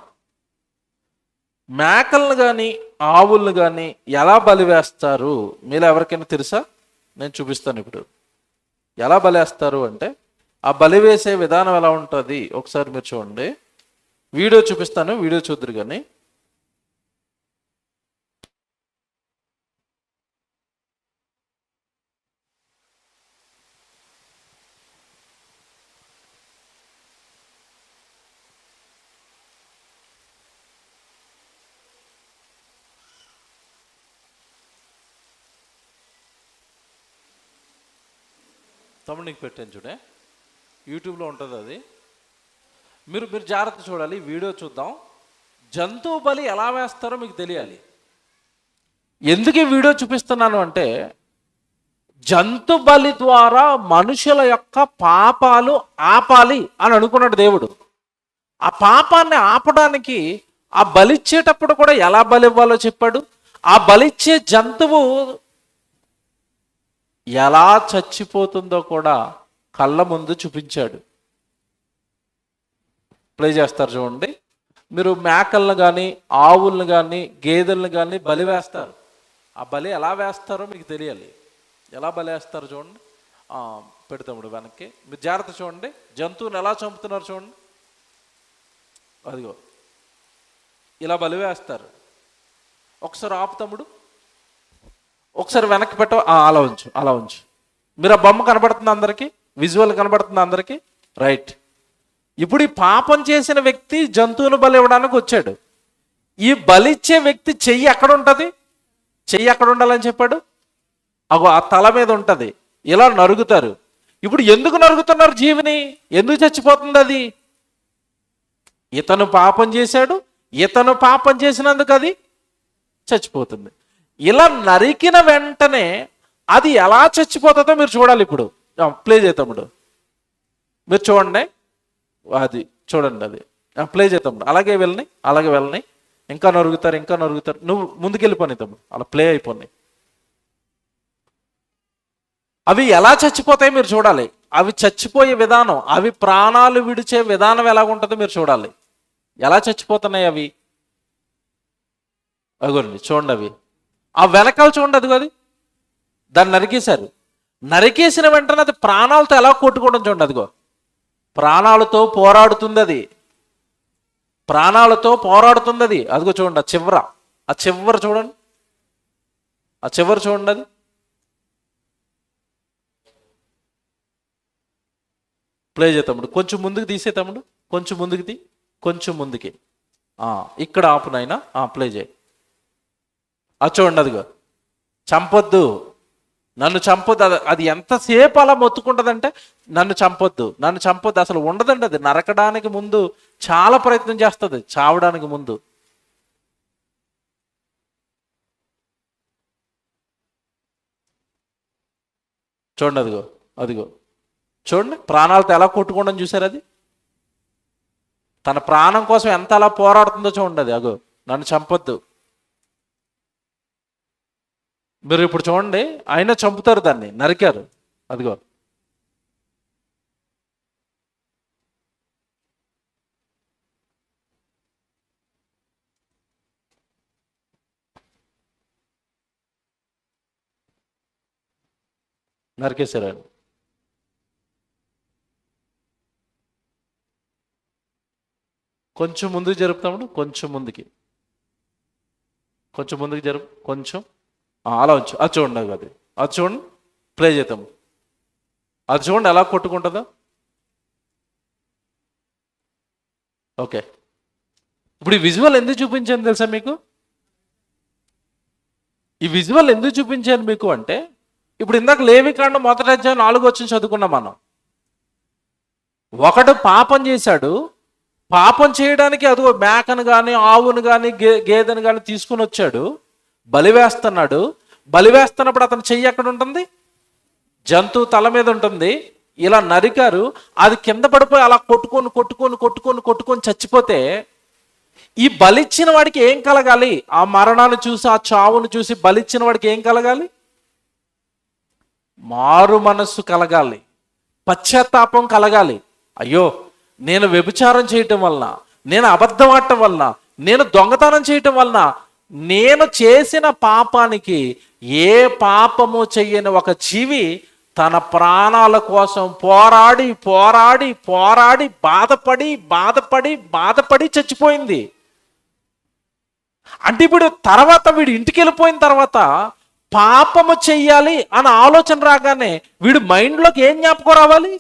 మేకలను కానీ ఆవులను కానీ ఎలా బలివేస్తారు మీరు ఎవరికైనా తెలుసా? నేను చూపిస్తాను ఇప్పుడు. ఎలా బలేస్తారు అంటే, ఆ బలి వేసే విధానం ఎలా ఉంటుంది ఒకసారి మీరు చూడండి. వీడియో చూపిస్తాను, వీడియో చూద్దరు కానీ. తమ్ముడు నీకు పెట్టాను చూడే, యూట్యూబ్లో ఉంటుంది అది. మీరు జాగ్రత్త చూడాలి, వీడియో చూద్దాం. జంతువు బలి ఎలా వేస్తారో మీకు తెలియాలి. ఎందుకు ఈ వీడియో చూపిస్తున్నాను అంటే, జంతు బలి ద్వారా మనుషుల యొక్క పాపాలు ఆపాలి అని అనుకున్నాడు దేవుడు. ఆ పాపాన్ని ఆపడానికి ఆ బలిచ్చేటప్పుడు కూడా ఎలా బలి ఇవ్వాలో చెప్పాడు. ఆ బలిచ్చే జంతువు ఎలా చచ్చిపోతుందో కూడా కళ్ళ ముందు చూపించాడు. ప్లే చేస్తారు చూడండి. మీరు మేకలను కానీ ఆవులను కానీ గేదెలను కానీ బలి వేస్తారు. ఆ బలి ఎలా వేస్తారో మీకు తెలియాలి. ఎలా బలి వేస్తారో చూడండి. పెడతాముడు వెనక్కి. మీరు జాగ్రత్త చూడండి. జంతువుని ఎలా చంపుతున్నారు చూడండి. అదిగో ఇలా బలి వేస్తారు. ఒకసారి ఆపుతాముడు, ఒకసారి వెనక్కి పెట్ట. అలా ఉంచు, అలా ఉంచు. మీరు ఆ బొమ్మ కనబడుతుంది అందరికీ, విజువల్ కనబడుతుంది అందరికీ, రైట్. ఇప్పుడు ఈ పాపం చేసిన వ్యక్తి జంతువును బలి ఇవ్వడానికి వచ్చాడు. ఈ బలిచ్చే వ్యక్తి చెయ్యి ఎక్కడ ఉంటుంది? చెయ్యి ఎక్కడ ఉండాలని చెప్పాడు? అగో ఆ తల మీద ఉంటుంది. ఇలా నరుగుతారు. ఇప్పుడు ఎందుకు నరుగుతున్నారు జీవిని? ఎందుకు చచ్చిపోతుంది అది? ఇతను పాపం చేశాడు, ఇతను పాపం చేసినందుకు అది చచ్చిపోతుంది. ఇలా నరికిన వెంటనే అది ఎలా చచ్చిపోతుందో మీరు చూడాలి. ఇప్పుడు ప్లే చేద్దాముడు, మీరు చూడండి. అది చూడండి, అది ప్లే చేద్దాం. అలాగే వెళ్ళని, అలాగే వెళ్ళని. ఇంకా నరుగుతారు, ఇంకా నరుగుతారు. నువ్వు ముందుకెళ్ళిపోయి తమ్ముడు, అలా ప్లే అయిపోయి. అవి ఎలా చచ్చిపోతాయి మీరు చూడాలి. అవి చచ్చిపోయే విధానం, అవి ప్రాణాలు విడిచే విధానం ఎలా ఉంటుందో మీరు చూడాలి. ఎలా చచ్చిపోతున్నాయి అవి? అగోండి చూడండి. అవి ఆ వెనకాల చూడండి, అదిగో అది దాన్ని నరికేశారు. నరికేసిన వెంటనే అది ప్రాణాలతో ఎలా కొట్టుకోవడం చూడండి. అదిగో ప్రాణాలతో పోరాడుతుంది అది, ప్రాణాలతో పోరాడుతుంది అది. అదిగో చూడండి ఆ చివర, ఆ చివర చూడండి, ఆ చివర చూడండి. అది ప్లే చేద్దాముడు. కొంచెం ముందుకు తీసే తమ్ముడు, కొంచెం ముందుకు తీ, కొంచెం ముందుకి. ఇక్కడ ఆపునైనా ప్లే చేయి. అది చూడండి, అదిగో చంపొద్దు, నన్ను చంపొద్దు. అది ఎంతసేపు అలా మొత్తుకుంటుందంటే నన్ను చంపొద్దు, నన్ను చంపొద్దు. అసలు ఉండదండి అది. నరకడానికి ముందు చాలా ప్రయత్నం చేస్తుంది, చావడానికి ముందు. చూడండి, అదిగో అదిగో చూడండి ప్రాణాలతో ఎలా కొట్టుకోవడం చూసారు. అది తన ప్రాణం కోసం ఎంత అలా పోరాడుతుందో చూడండి. అది అగో నన్ను చంపొద్దు. మీరు ఇప్పుడు చూడండి, అయినా చంపుతారు దాన్ని, నరికారు. అదిగో నరికేశారు ఆయన. కొంచెం ముందుకు జరుపుతాము, కొంచెం ముందుకి, కొంచెం ముందుకు జరుపు, కొంచెం అలా ఉంచు. అది చూడండి, అది అది చూడండి, ప్లే చేద్దాము. అది చూడండి ఎలా కొట్టుకుంటుందో. ఓకే, ఇప్పుడు ఈ విజువల్ ఎందుకు చూపించాను తెలుసా మీకు? ఈ విజువల్ ఎందుకు చూపించాను మీకు అంటే, ఇప్పుడు ఇందాక లేవికాండం 1వ అధ్యాయం 4వ వచనం చదువుకున్నాం మనం. ఒకడు పాపం చేశాడు, పాపం చేయడానికి అదిగో మేకను కానీ ఆవును కానీ గేదెను కానీ తీసుకుని వచ్చాడు, బలి వేస్తున్నాడు. బలి వేస్తున్నప్పుడు అతని చెయ్యి ఎక్కడ ఉంటుంది? జంతువు తల మీద ఉంటుంది. ఇలా నరికారు, అది కింద పడిపోయి అలా కొట్టుకొని కొట్టుకొని కొట్టుకొని కొట్టుకొని చచ్చిపోతే ఈ బలిచ్చిన వాడికి ఏం కలగాలి? ఆ మరణాన్ని చూసి, ఆ చావును చూసి బలిచ్చిన వాడికి ఏం కలగాలి? మారు మనస్సు కలగాలి, పశ్చాత్తాపం కలగాలి. అయ్యో నేను వ్యభిచారం చేయటం వలన, నేను అబద్ధం ఆడటం వలన, నేను దొంగతనం చేయటం వలన, నేను చేసిన పాపానికి ఏ పాపము చెయ్యని ఒక జీవి తన ప్రాణాల కోసం పోరాడి పోరాడి పోరాడి బాధపడి బాధపడి బాధపడి చచ్చిపోయింది. అంటే ఇప్పుడు తర్వాత వీడు ఇంటికి వెళ్ళిపోయిన తర్వాత పాపము చెయ్యాలి అన్న ఆలోచన రాగానే వీడు మైండ్లోకి ఏం జ్ఞాపకం రావాలి?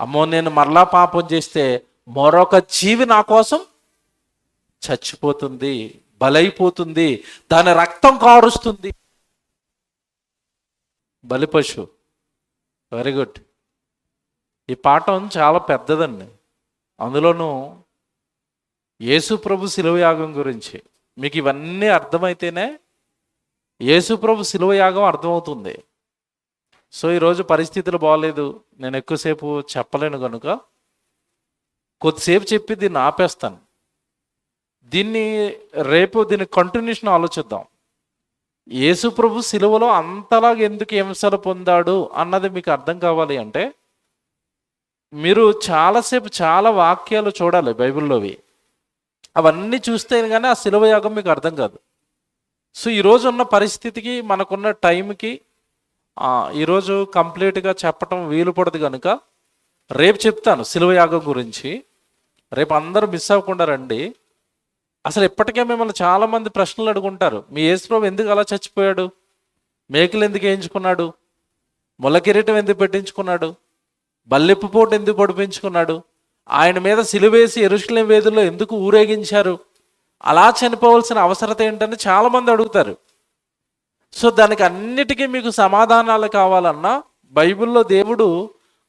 అమ్మో, నేను మరలా పాపం చేస్తే మరొక జీవి నా కోసం చచ్చిపోతుంది, బలైపోతుంది, దాని రక్తం కారుస్తుంది. బలిపశు. Very good. ఈ పాఠం చాలా పెద్దదండి. అందులోనూ యేసు ప్రభు శిలువ యాగం గురించి మీకు ఇవన్నీ అర్థమైతేనే యేసు ప్రభు శిలువ యాగం అర్థమవుతుంది. సో ఈరోజు పరిస్థితులు బాగలేదు, నేను ఎక్కువసేపు చెప్పలేను కనుక కొద్దిసేపు చెప్పి దీన్ని ఆపేస్తాను. రేపు దీని కంటిన్యూషన్ ఆలోచిద్దాం. యేసు ప్రభు శిలువలో అంతలాగా ఎందుకు హింసలు పొందాడు అన్నది మీకు అర్థం కావాలి అంటే మీరు చాలాసేపు చాలా వాక్యాలు చూడాలి బైబిల్లోవి. అవన్నీ చూస్తే కానీ ఆ శిలువ యాగం మీకు అర్థం కాదు. సో ఈరోజు ఉన్న పరిస్థితికి మనకున్న టైంకి ఈరోజు కంప్లీట్గా చెప్పటం వీలు పడదు కనుక రేపు చెప్తాను శిలువ యాగం గురించి. రేపు అందరూ మిస్ అవ్వకుండా రండి. అసలు ఇప్పటికే మిమ్మల్ని చాలామంది ప్రశ్నలు అడుగుంటారు. మీ యేసుప్రభు ఎందుకు అలా చచ్చిపోయాడు? మేకులు ఎందుకు వేయించుకున్నాడు? ముళ్ళ కిరీటం ఎందుకు పెట్టించుకున్నాడు? బల్లెప్పుపోటు ఎందుకు పొడిపించుకున్నాడు? ఆయన మీద సిలువేసి యెరూషలేం వీధుల్లో ఎందుకు ఊరేగించారు? అలా చనిపోవాల్సిన అవసరత ఏంటని చాలామంది అడుగుతారు. సో దానికి అన్నిటికీ మీకు సమాధానాలు కావాలన్నా బైబిల్లో దేవుడు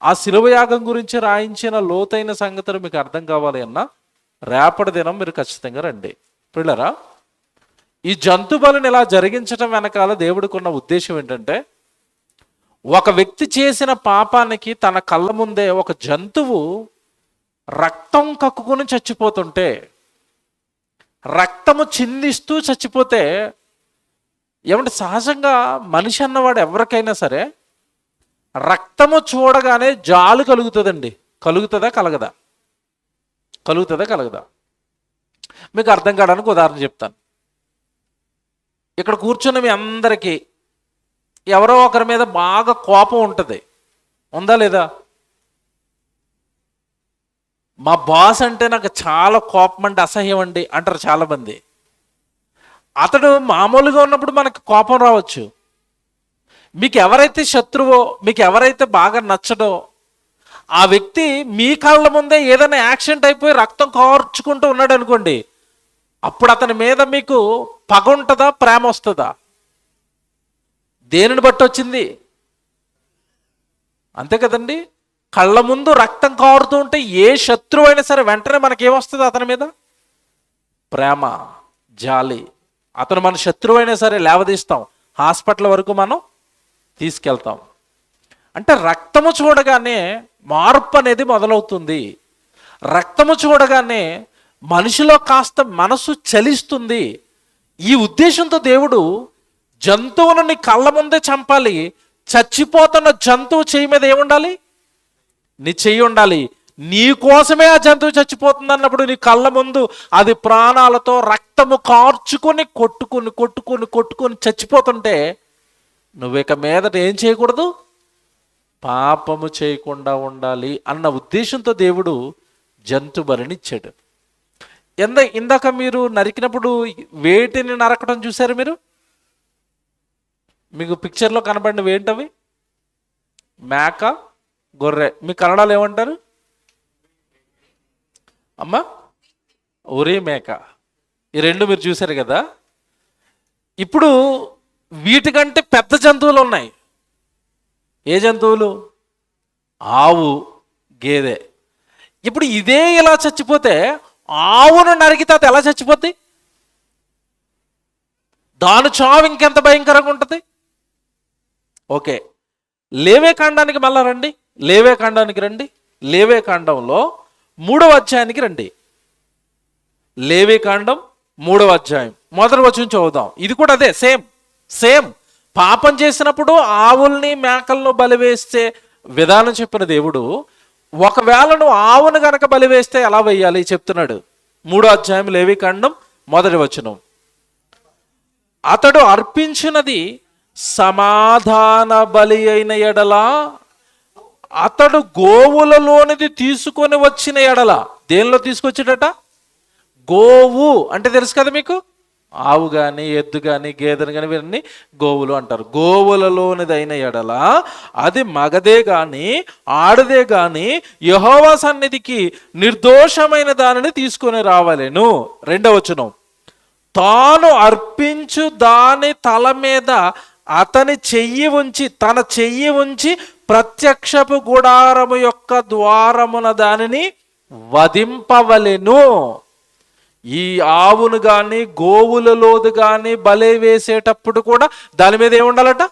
ఆ శిలువ యాగం గురించి రాయించిన లోతైన సంగతులు మీకు అర్థం కావాలి అన్నా రేపటి దినం మీరు ఖచ్చితంగా రండి. పిల్లరా, ఈ జంతు బలిని ఇలా జరిగించడం వెనకాల దేవుడికి ఉన్న ఉద్దేశం ఏంటంటే ఒక వ్యక్తి చేసిన పాపానికి తన కళ్ళ ముందే ఒక జంతువు రక్తం కక్కుకొని చచ్చిపోతుంటే, రక్తము చిందిస్తూ చచ్చిపోతే, ఏమంటే సహజంగా మనిషి అన్నవాడు ఎవరికైనా సరే రక్తము చూడగానే జాలు కలుగుతుందండి. కలుగుతుందా కలగదా? కలుగుతుందా కలగదా? మీకు అర్థం కావడానికి ఉదాహరణ చెప్తాను. ఇక్కడ కూర్చున్న మీ అందరికీ ఎవరో ఒకరి మీద బాగా కోపం ఉంటుంది, ఉందా లేదా? మా బాస్ అంటే నాకు చాలా కోపం అండి, అసహ్యం అండి అంటారు చాలామంది. అతడు మామూలుగా ఉన్నప్పుడు మనకు కోపం రావచ్చు. మీకు ఎవరైతే శత్రువో, మీకు ఎవరైతే బాగా నచ్చడో ఆ వ్యక్తి మీ కళ్ళ ముందే ఏదైనా యాక్సిడెంట్ అయిపోయి రక్తం కార్చుకుంటూ ఉన్నాడు అనుకోండి, అప్పుడు అతని మీద మీకు పగ ఉంటుందా, ప్రేమ వస్తుందా? దేనిని బట్టి వచ్చింది? అంతే కదండి. కళ్ళ ముందు రక్తం కారుతూ ఉంటే ఏ శత్రువు అయినా సరే వెంటనే మనకేమొస్తుంది? అతని మీద ప్రేమ, జాలి. అతను మన శత్రువు అయినా సరే లేవదీస్తాం, హాస్పిటల్ వరకు మనం తీసుకెళ్తాం. అంటే రక్తము చూడగానే మార్పు అనేది మొదలవుతుంది. రక్తము చూడగానే మనిషిలో కాస్త మనసు చలిస్తుంది. ఈ ఉద్దేశంతో దేవుడు జంతువును నీ కళ్ళ ముందే చంపాలి. చచ్చిపోతున్న జంతువు చెయ్యి మీద ఏముండాలి? నీ చెయ్యి ఉండాలి. నీ కోసమే ఆ జంతువు చచ్చిపోతుంది అన్నప్పుడు నీ కళ్ళ ముందు అది ప్రాణాలతో రక్తము కార్చుకొని కొట్టుకొని కొట్టుకొని కొట్టుకొని చచ్చిపోతుంటే నువ్వు ఇక మీదట ఏం చేయకూడదు? పాపము చేయకుండా ఉండాలి అన్న ఉద్దేశంతో దేవుడు జంతు బలిని ఇచ్చాడు. ఇందాక మీరు నరికినప్పుడు వేటిని నరకడం చూశారు మీరు? మీకు పిక్చర్లో కనబడినవి ఏంటవి? మేక, గొర్రె. మీ కన్నడలో ఏమంటారు అమ్మా? ఒరే మేక. ఈ రెండు మీరు చూశారు కదా. ఇప్పుడు వీటికంటే పెద్ద జంతువులు ఉన్నాయి. ఏ జంతువులు? ఆవు, గేదె. ఇప్పుడు ఇదే ఇలా చచ్చిపోతే ఆవును నరికితే అది ఎలా చచ్చిపోద్ది? దాని చావు ఇంకెంత భయంకరంగా ఉంటుంది. ఓకే, లేవే కాండానికి మళ్ళా రండి. లేవే కాండానికి రండి. లేవే కాండంలో 3వ అధ్యాయానికి రండి. లేవే కాండం 3వ అధ్యాయం 1వ వచనం చదువుదాం. ఇది కూడా అదే, సేమ్. పాపం చేసినప్పుడు ఆవుల్ని మేకలను బలివేస్తే విధానం చెప్పిన దేవుడు ఒకవేళ నువ్వు ఆవును గనక బలివేస్తే ఎలా వేయాలి చెప్తున్నాడు. 3వ అధ్యాయం లేవి కాండం 1వ వచనం. అతడు అర్పించినది సమాధాన బలి అయిన ఎడల, అతడు గోవులలోనిది తీసుకొని వచ్చిన ఎడల, దేనిలో తీసుకొచ్చాడట? గోవు అంటే తెలుసు కదా మీకు, ఆవు కానీ ఎద్దు కానీ గేదెను కానీ ఇవన్నీ గోవులు అంటారు. గోవులలోనిదైన ఎడల అది మగదే కానీ ఆడదే కానీ యెహోవా సన్నిధికి నిర్దోషమైన దానిని తీసుకొని రావాలెను. 2వ వచనం, తాను అర్పించు దాని తల మీద తన చెయ్యి ఉంచి ప్రత్యక్షపు గుడారము యొక్క ద్వారమున దానిని వధింపవలెను. ఈ ఆవును కానీ గోవులలోది కానీ బలి వేసేటప్పుడు కూడా దాని మీద ఏముండాలట?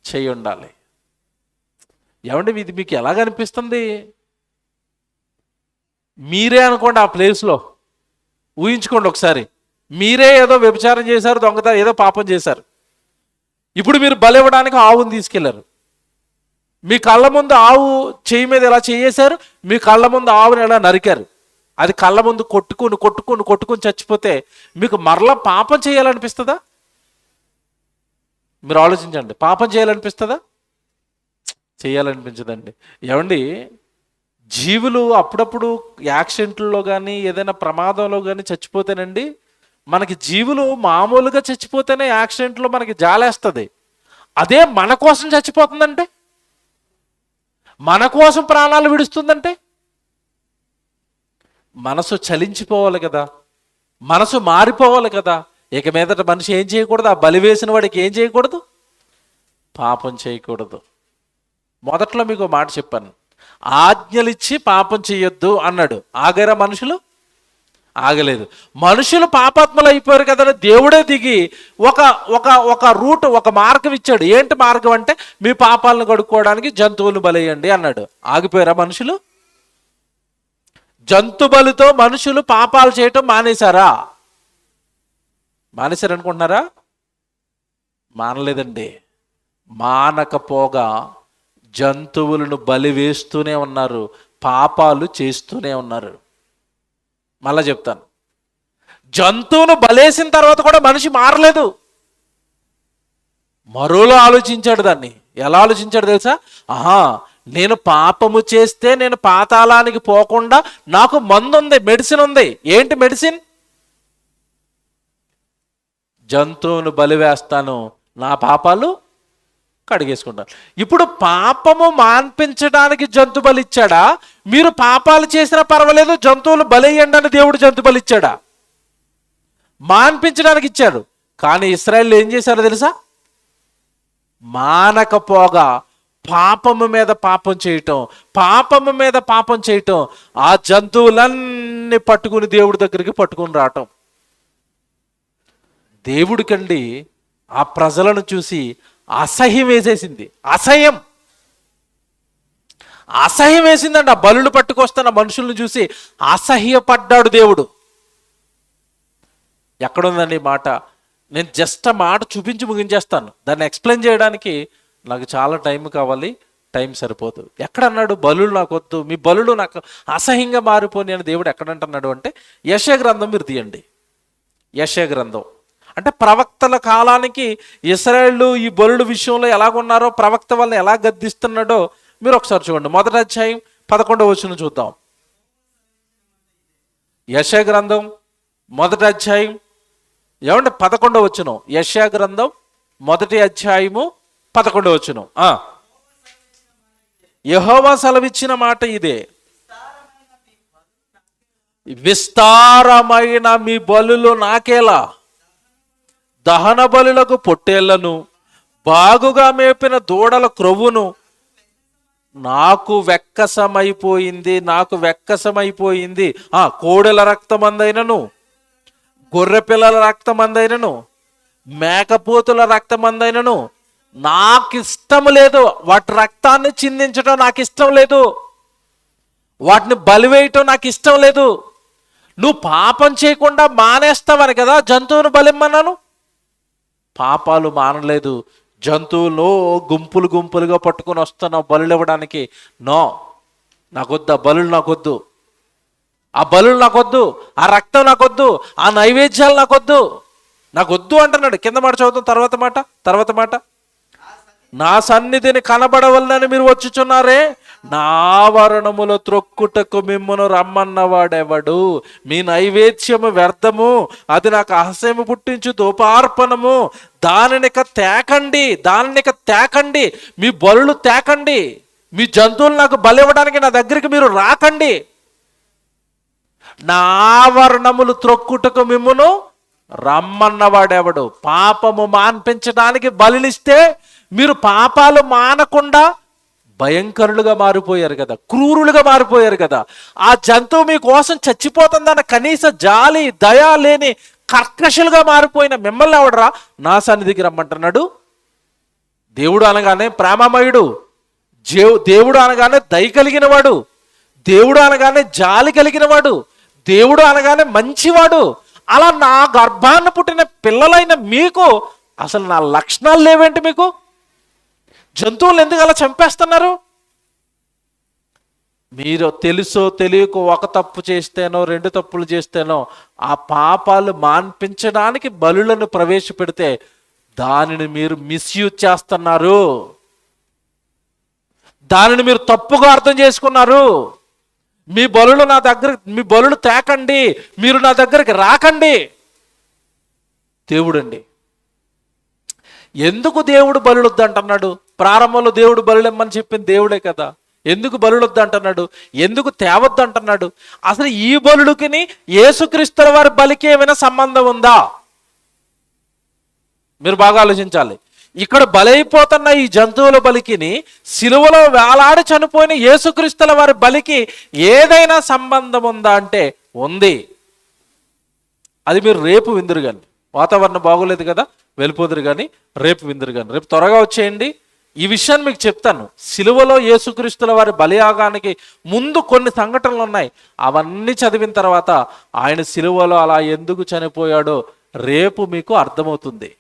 చెయ్యి ఉండాలి. ఏమంటే ఇది మీకు ఎలాగ అనిపిస్తుంది? మీరే అనుకోండి ఆ ప్లేస్లో, ఊహించుకోండి ఒకసారి. మీరే ఏదో వ్యభిచారం చేశారు, దొంగతనం ఏదో పాపం చేశారు. ఇప్పుడు మీరు బలి ఇవ్వడానికి ఆవును తీసుకెళ్లారు. మీ కళ్ళ ముందు ఆవు చెయ్యి మీద ఎలా చేయేశారు, మీ కళ్ళ ముందు ఆవుని ఎలా నరికారు. అది కళ్ళ ముందు కొట్టుకుని చచ్చిపోతే మీకు మరలా పాపం చేయాలనిపిస్తుందా? మీరు ఆలోచించండి. పాపం చేయాలనిపిస్తుందా? చేయాలనిపించదండి. ఏమండి, జీవులు అప్పుడప్పుడు యాక్సిడెంట్లలో కానీ ఏదైనా ప్రమాదంలో కానీ చచ్చిపోతేనండి, మనకి జీవులు మామూలుగా చచ్చిపోతేనే యాక్సిడెంట్లో మనకి జాలేస్తుంది. అదే మన కోసం చచ్చిపోతుందంటే, మన కోసం ప్రాణాలు విడుస్తుందంటే, మనసు చలించిపోవాలి కదా, మనసు మారిపోవాలి కదా. ఇక మీదట మనిషి ఏం చేయకూడదు? ఆ బలి వేసిన వాడికి ఏం చేయకూడదు? పాపం చేయకూడదు. మొదట్లో మీకు మాట చెప్పాను, ఆజ్ఞలిచ్చి పాపం చేయొద్దు అన్నాడు. ఆగారా మనుషులు? ఆగలేదు. మనుషులు పాపాత్మలు అయిపోయారు కదా, దేవుడే దిగి ఒక ఒక ఒక రూట్, ఒక మార్గం ఇచ్చాడు. ఏంటి మార్గం అంటే, మీ పాపాలను కడుక్కోవడానికి జంతువులను బలేయండి అన్నాడు. ఆగిపోయారా మనుషులు? జంతు బలితో మనుషులు పాపాలు చేయటం మానేశారా? మానేశారు అనుకుంటున్నారా? మానలేదండి. మానకపోగా జంతువులను బలి వేస్తూనే ఉన్నారు, పాపాలు చేస్తూనే ఉన్నారు. మళ్ళా చెప్తాను, జంతువును బలేసిన తర్వాత కూడా మనిషి మారలేదు. మరోలో ఆలోచించాడు. దాన్ని ఎలా ఆలోచించాడు తెలుసా? నేను పాపము చేస్తే నేను పాతాళానికి పోకుండా నాకు మందు ఉంది, మెడిసిన్ ఉంది. ఏంటి మెడిసిన్? జంతువును బలి వేస్తాను, నా పాపాలు కడిగేసుకుంటాను. ఇప్పుడు పాపము మాన్పించడానికి జంతు బలి ఇచ్చాడా? మీరు పాపాలు చేసినా పర్వాలేదు, జంతువులు బలయ్యండి అని దేవుడు జంతు బలి ఇచ్చాడా? మాన్పించడానికి ఇచ్చాడు. కానీ ఇశ్రాయేలు ఏం చేశారో తెలుసా? మానకపోగా పాపము మీద పాపం చేయటం, పాపము మీద పాపం చేయటం, ఆ జంతువులన్నీ పట్టుకుని దేవుడి దగ్గరికి పట్టుకుని రావటం. దేవుడికండి ఆ ప్రజలను చూసి అసహ్యం వేసేసింది. అసహ్యం వేసిందండి. ఆ బలులు పట్టుకొస్తున్న మనుషులను చూసి అసహ్యపడ్డాడు దేవుడు. ఎక్కడుందండి మాట? నేను జస్ట్ ఆ మాట చూపించి ముగించేస్తాను. దాన్ని ఎక్స్ప్లెయిన్ చేయడానికి నాకు చాలా టైం కావాలి, టైం సరిపోదు. ఎక్కడన్నాడు బలులు నాకు వద్దు, మీ బలులు నాకు అసహ్యంగా మారిపోని అని దేవుడు ఎక్కడంటున్నాడు అంటే, యెషయా గ్రంథం మీరు తీయండి. యెషయా గ్రంథం అంటే ప్రవక్తల కాలానికి ఇశ్రాయేలు ఈ బలుల విషయంలో ఎలాగున్నారో, ప్రవక్త వాళ్ళని ఎలా గద్దిస్తున్నాడో మీరు ఒకసారి చూడండి. 1వ అధ్యాయం 11వ వచనం చూద్దాం. యెషయా గ్రంథం 1వ అధ్యాయం, ఏమంటే 11వ వచనం. యెషయా గ్రంథం 1వ అధ్యాయము 11వ వచనం. యెహోవా సెలవిచ్చిన మాట ఇదే, విస్తారమైన మీ బలులు నాకేలా, దహన బలులకు పొట్టేళ్లను, బాగుగా మేపిన దూడల క్రొవ్వును నాకు వెక్కసమైపోయింది. కోడెల రక్తమందైనను, గొర్రె పిల్లల రక్తమందైనను, మేకపోతుల రక్తమందైనను నాకు ఇష్టం లేదు. వాటి రక్తాన్ని చిందించడం నాకు ఇష్టం లేదు, వాటిని బలివేయటం నాకు ఇష్టం లేదు. నువ్వు పాపం చేయకుండా మానేస్తావని కదా జంతువును బలిమ్మన్నాను. పాపాలు మానలేదు, జంతువులు గుంపులుగా పట్టుకొని వస్తున్నావు బలులు ఇవ్వడానికి. నో, నాకొద్దు, ఆ బలులు నాకొద్దు, ఆ బలులు నాకొద్దు, ఆ రక్తం నాకొద్దు, ఆ నైవేద్యాలు నాకొద్దు. నాకు వద్దు అంటున్నాడు. కింద మాట చదువుతాం, తర్వాత మాట నా సన్నిధిని కనబడవలనని మీరు వచ్చుచున్నారే, నా ఆవరణములో త్రొక్కుటకు మిమ్మును రమ్మన్నవాడెవడు? మీ నైవేద్యము వ్యర్థము, అది నాకు అసహ్యము పుట్టించు ధూపార్పణము. దానినిక తేకండి, మీ బలులు తేకండి, మీ జంతువులు నాకు బలి ఇవ్వడానికి నా దగ్గరికి మీరు రాకండి. నా ఆవరణములు త్రొక్కుటకు మిమ్మును రమ్మన్నవాడెవడు? పాపము మాన్పించడానికి బలినిస్తే మీరు పాపాలు మానకుండా భయంకరులుగా మారిపోయారు కదా, క్రూరులుగా మారిపోయారు కదా. ఆ జంతువు మీకోసం చచ్చిపోతుందన్న కనీస జాలి దయ లేని కర్కశలుగా మారిపోయిన మిమ్మల్ని ఎవడరా నా సన్నిధికి రమ్మంటున్నాడు? దేవుడు అనగానే ప్రేమమయుడు, దేవుడు అనగానే దయ కలిగిన వాడు, దేవుడు అనగానే జాలి కలిగిన వాడు, దేవుడు అనగానే మంచివాడు. అలా నా గర్భాన్ని పుట్టిన పిల్లలైన మీకు అసలు నా లక్షణాలు లేవేంటి? మీకు జంతువులు ఎందుకు అలా చంపేస్తున్నారు? మీరు తెలుసో తెలియకో ఒక తప్పు చేస్తేనో 2 తప్పులు చేస్తేనో ఆ పాపాలు మాన్పించడానికి బలులను ప్రవేశపెడితే దానిని మీరు మిస్యూజ్ చేస్తున్నారు, దానిని మీరు తప్పుగా అర్థం చేసుకున్నారు. మీ బలులు తేకండి, మీరు నా దగ్గరికి రాకండి. దేవుడండి, ఎందుకు దేవుడు బలులొద్దు అంటున్నాడు? ప్రారంభంలో దేవుడు బలులెమ్మని చెప్పింది దేవుడే కదా. ఎందుకు బలులొద్దు అంటున్నాడు? ఎందుకు తేవద్దు అంటున్నాడు? అసలు ఈ బలులకి యేసుక్రీస్తుల వారి బలికి ఏమైనా సంబంధం ఉందా? మీరు బాగా ఆలోచించాలి. ఇక్కడ బలైపోతున్న ఈ జంతువుల బలికిని, సిలువలో వేలాడి చనిపోయిన యేసుక్రీస్తుల వారి బలికి ఏదైనా సంబంధం ఉందా అంటే ఉంది. అది మీరు రేపు విందురు కానీ, వాతావరణం బాగోలేదు కదా, వెళ్ళిపోదురు కానీ రేపు విందురు కానీ. రేపు త్వరగా వచ్చేయండి, ఈ విషయాన్ని మీకు చెప్తాను. సిలువలో యేసుక్రీస్తుల వారి బలియాగానికి ముందు కొన్ని సంఘటనలు ఉన్నాయి. అవన్నీ చదివిన తర్వాత ఆయన సిలువలో అలా ఎందుకు చనిపోయాడో రేపు మీకు అర్థమవుతుంది.